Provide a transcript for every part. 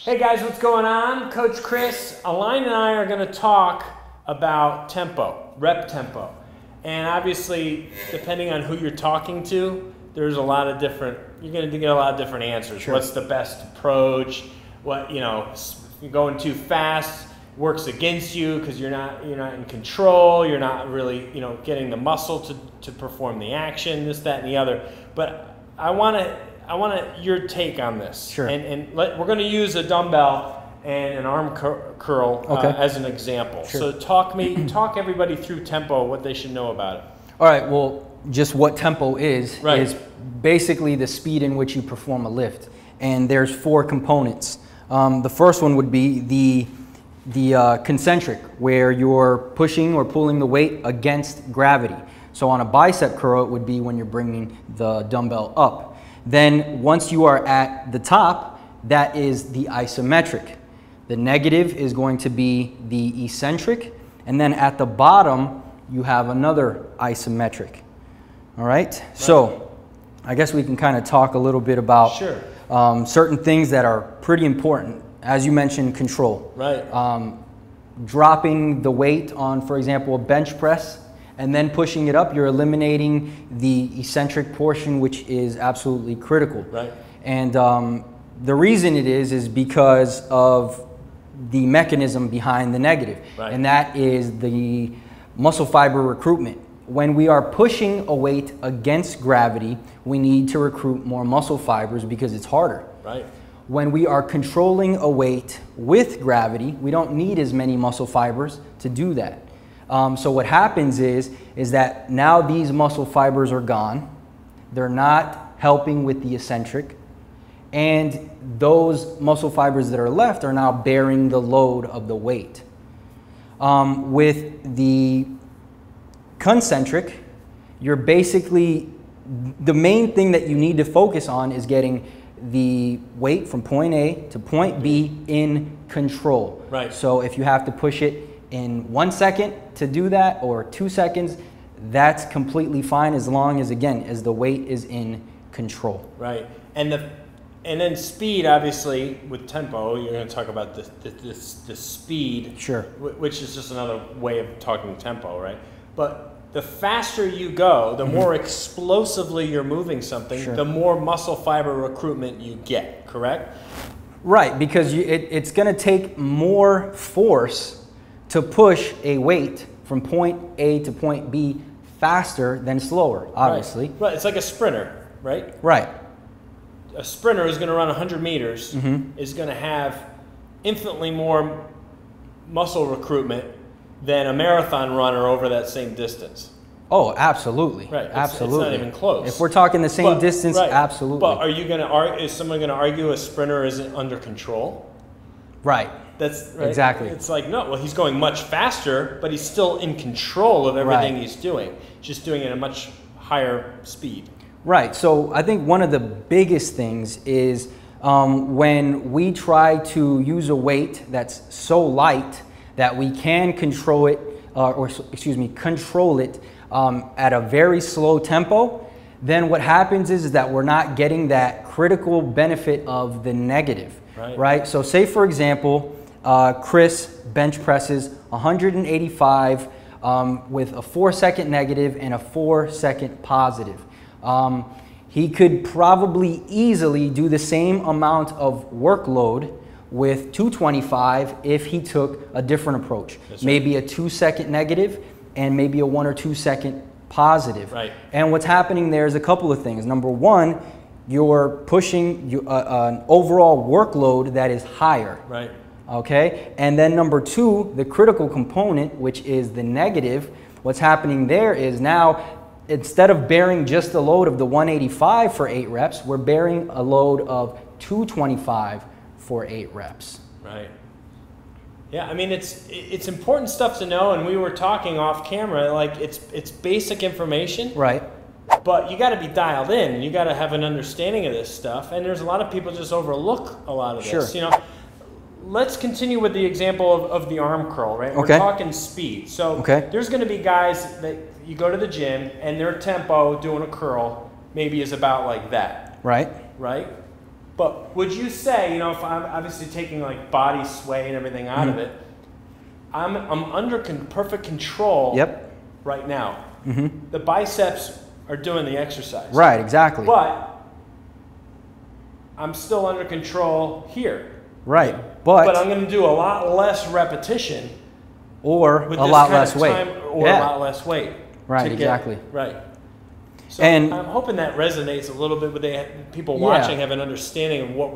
Hey guys, what's going on? Coach Chris, Alain and I are going to talk about tempo, rep tempo. And obviously, depending on who you're talking to, there's a lot of different, you're going to get a lot of different answers. Sure. What's the best approach? What, you know, if you're going too fast, works against you because you're not in control, you're not really, getting the muscle to perform the action, this, that, and the other. But I want your take on this. Sure. We're going to use a dumbbell and an arm curl as an example. Sure. So talk everybody through tempo, what they should know about it. All right, well, just what tempo is basically the speed in which you perform a lift. And there's 4 components. The first one would be the concentric, where you're pushing or pulling the weight against gravity. So on a bicep curl, it would be when you're bringing the dumbbell up. Then once you are at the top, that is the isometric. The negative is going to be the eccentric. And then at the bottom, you have another isometric. All right? So I guess we can kind of talk a little bit about certain things that are pretty important. As you mentioned, control. Right. Dropping the weight on, for example, a bench press, and then pushing it up, you're eliminating the eccentric portion, which is absolutely critical. Right. And the reason it is because of the mechanism behind the negative. Right. And that is the muscle fiber recruitment. When we are pushing a weight against gravity, we need to recruit more muscle fibers because it's harder. Right. When we are controlling a weight with gravity, we don't need as many muscle fibers to do that. So what happens is that now these muscle fibers are gone. They're not helping with the eccentric. And those muscle fibers that are left are now bearing the load of the weight. With the concentric, you're basically, the main thing that you need to focus on is getting the weight from point A to point B in control. Right. So if you have to push it in 1 second to do that, or 2 seconds, that's completely fine as long as, again, as the weight is in control. Right. And then speed, obviously, with tempo, you're going to talk about the speed. Sure. Which is just another way of talking tempo, right? But the faster you go, the more explosively you're moving something, the more muscle fiber recruitment you get, correct? Right, because it's going to take more force to push a weight from point A to point B faster than slower, obviously. Right. It's like a sprinter, right? Right. A sprinter who's going to run 100 meters is going to have infinitely more muscle recruitment than a marathon runner over that same distance. Oh, absolutely. Right. Absolutely. It's not even close. If we're talking the same distance, absolutely. But is someone going to argue a sprinter isn't under control? Right. That's right. Exactly. It's like, no, well, he's going much faster, but he's still in control of everything he's doing, just doing it at a much higher speed. Right. So I think one of the biggest things is when we try to use a weight that's so light that we can control it, control it at a very slow tempo, then what happens is that we're not getting that critical benefit of the negative. Right? So say, for example, Chris bench presses 185 with a 4-second negative and a 4-second positive. He could probably easily do the same amount of workload with 225 if he took a different approach. Maybe a 2-second negative and maybe a 1 or 2 second positive. Right. And what's happening there is a couple of things. Number one, you're pushing an overall workload that is higher. Right. Okay? And then number two, the critical component, which is the negative, what's happening there is now, instead of bearing just the load of the 185 for 8 reps, we're bearing a load of 225 for 8 reps. Right. Yeah, I mean, it's important stuff to know, and we were talking off camera, like it's basic information. Right. But you got to be dialed in. You got to have an understanding of this stuff, and there's a lot of people just overlook a lot of this. Sure. Let's continue with the example of the arm curl, right? Okay. We're talking speed. So there's going to be guys that you go to the gym and their tempo doing a curl maybe is about like that. Right. Right? But would you say, you know, if I'm obviously taking like body sway and everything out of it, I'm under perfect control right now. The biceps are doing the exercise. Right, exactly. But I'm still under control here. Right, but I'm going to do a lot less repetition. Or a lot less weight. Or a lot less weight. Right, exactly. Right. So and I'm hoping that resonates a little bit with people watching, have an understanding of what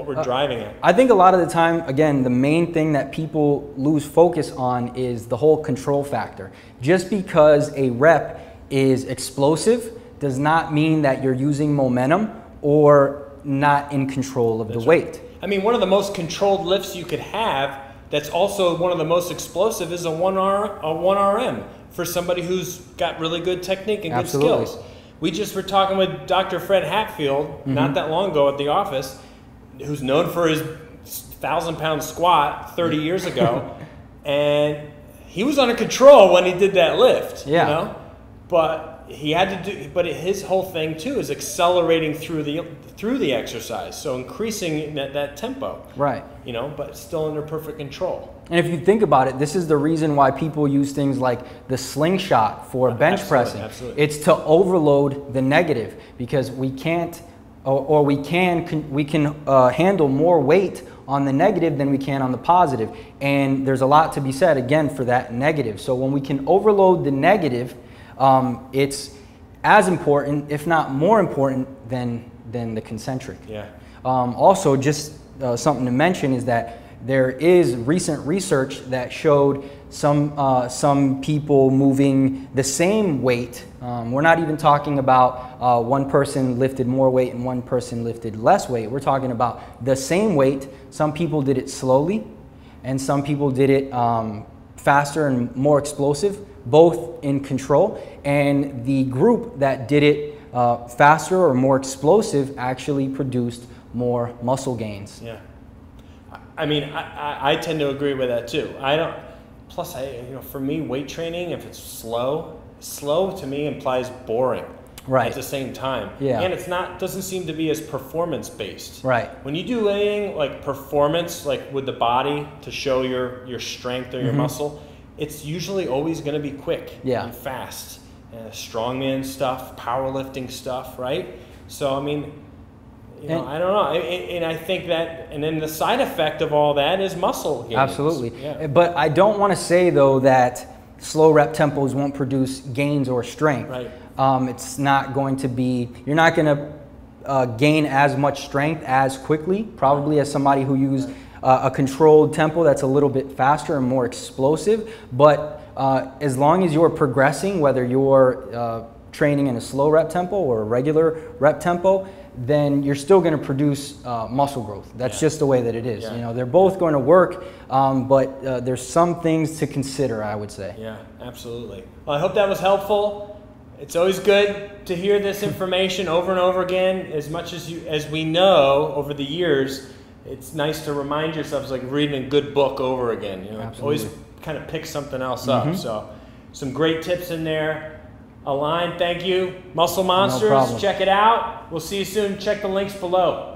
we're driving at. I think a lot of the time, again, the main thing that people lose focus on is the whole control factor. Just because a rep is explosive does not mean that you're using momentum or not in control of the weight. I mean, one of the most controlled lifts you could have that's also one of the most explosive is a 1RM for somebody who's got really good technique and good skills. We just were talking with Dr. Fred Hatfield not that long ago at the office, who's known for his 1,000-pound squat 30 years ago, and he was under control when he did that lift. You know? But he had to do. But his whole thing too is accelerating through the exercise, so increasing that tempo. Right. You know, but still under perfect control. And if you think about it, this is the reason why people use things like the slingshot for bench pressing. Absolutely. It's to overload the negative, because we can't, or we can handle more weight on the negative than we can on the positive. And there's a lot to be said, again, for that negative. So when we can overload the negative, it's as important, if not more important, than the concentric. Yeah. Also, just something to mention is that there is recent research that showed some people moving the same weight. We're not even talking about one person lifted more weight and one person lifted less weight. We're talking about the same weight. Some people did it slowly, and some people did it faster and more explosive, both in control. And the group that did it faster or more explosive actually produced more muscle gains. Yeah. I mean, I tend to agree with that too. Plus, for me, weight training, if it's slow to me implies boring. Right. At the same time. Yeah. And doesn't seem to be as performance based. Right. When you do anything like performance, like with the body to show your strength or your muscle, it's usually always going to be quick and fast. Strongman stuff, powerlifting stuff, right? So, I mean, I don't know. And I think that, and then the side effect of all that is muscle gains. Absolutely. Yeah. But I don't want to say, though, that slow rep tempos won't produce gains or strength. Right. It's not going to be, you're not going to gain as much strength as quickly, probably as somebody who used a controlled tempo that's a little bit faster and more explosive. But as long as you're progressing, whether you're training in a slow rep tempo or a regular rep tempo, then you're still going to produce muscle growth. That's just the way that it is. You know, they're both going to work, but there's some things to consider, I would say. Yeah, absolutely. Well, I hope that was helpful. It's always good to hear this information over and over again. As much as we know over the years, it's nice to remind yourself. It's like reading a good book over again. You know, always kind of pick something else up. So, some great tips in there. Alain, thank you. Muscle Monsters, check it out. We'll see you soon. Check the links below.